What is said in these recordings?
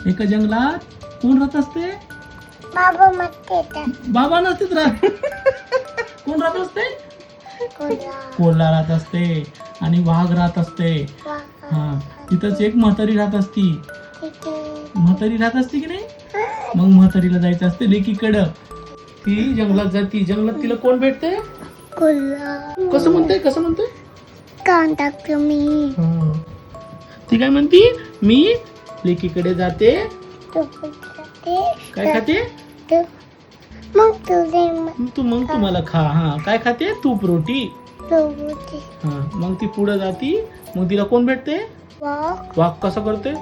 एका जंगलात कोण राहत असते? बाबा मग बाबा नसतेच राहत. कोण राहत असते? कोल्हा राहत असते आणि वाघ राहत असते. हा, तिथंच एक म्हातारी राहत असती. म्हातारी राहत असते की नाही? मग म्हातारीला जायचं असते लेकीकडं. ती जंगलात जाती. जंगलात तिला कोण भेटते? कसं म्हणते? कान टाकतो मी. ती काय म्हणती? मी लेकीकडे जाते. काय खाते? मग तुझे मग तुम्हाला खा. हा, काय खाते? तूप रोटी. हा, मग ती पुढे जाती. मग तिला कोण भेटते? वाघ. कसं करते?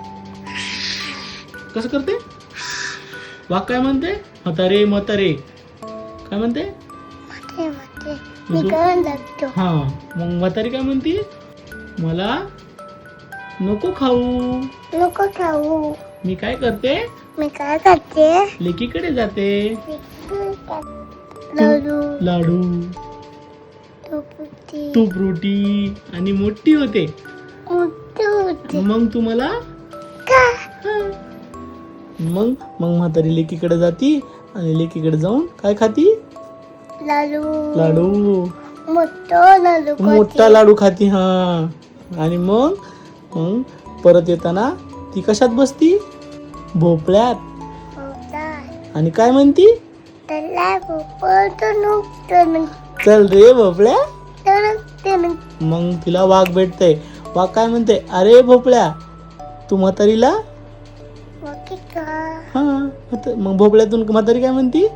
वाघ काय म्हणते? म्हातारे काय म्हणते? मी कान टाकतो. हा, मग म्हातारी काय म्हणती? मला नको खाऊ. मी काय करते? मी काय करते? लेकीकडे जाते. लाडू लाडू तूप रोटी आणि मोठी होते. मग तुम्हाला मग म्हातारी लेकीकडे जाती आणि लेकीकडे जाऊन काय खाती? लाडू. मोठा लाडू खाती. हा, आणि मग परत येताना ती कशात बसती? भोपळ्यात. आणि काय म्हणती? चल रे भोपळ्या. मग तिला वाघ भेटते. वाघ काय म्हणते? अरे भोपळ्या, तू म्हातारीला. हा, मग भोपळ्यातून म्हातारी काय म्हणती?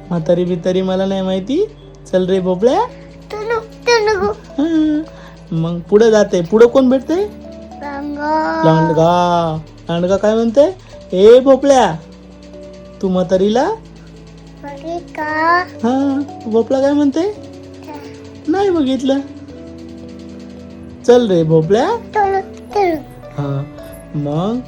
म्हातारी बितारी मला नाही माहिती, चल रे भोपळ्या. हा, मग पुढे जाते. पुढे कोण भेटते? लांडगा काय म्हणते? ए भोपळ्या, तू म्हातारीला. हा, भोपळा काय म्हणते? नाही बघितलं. चल रे भोपळ्या. हा, मग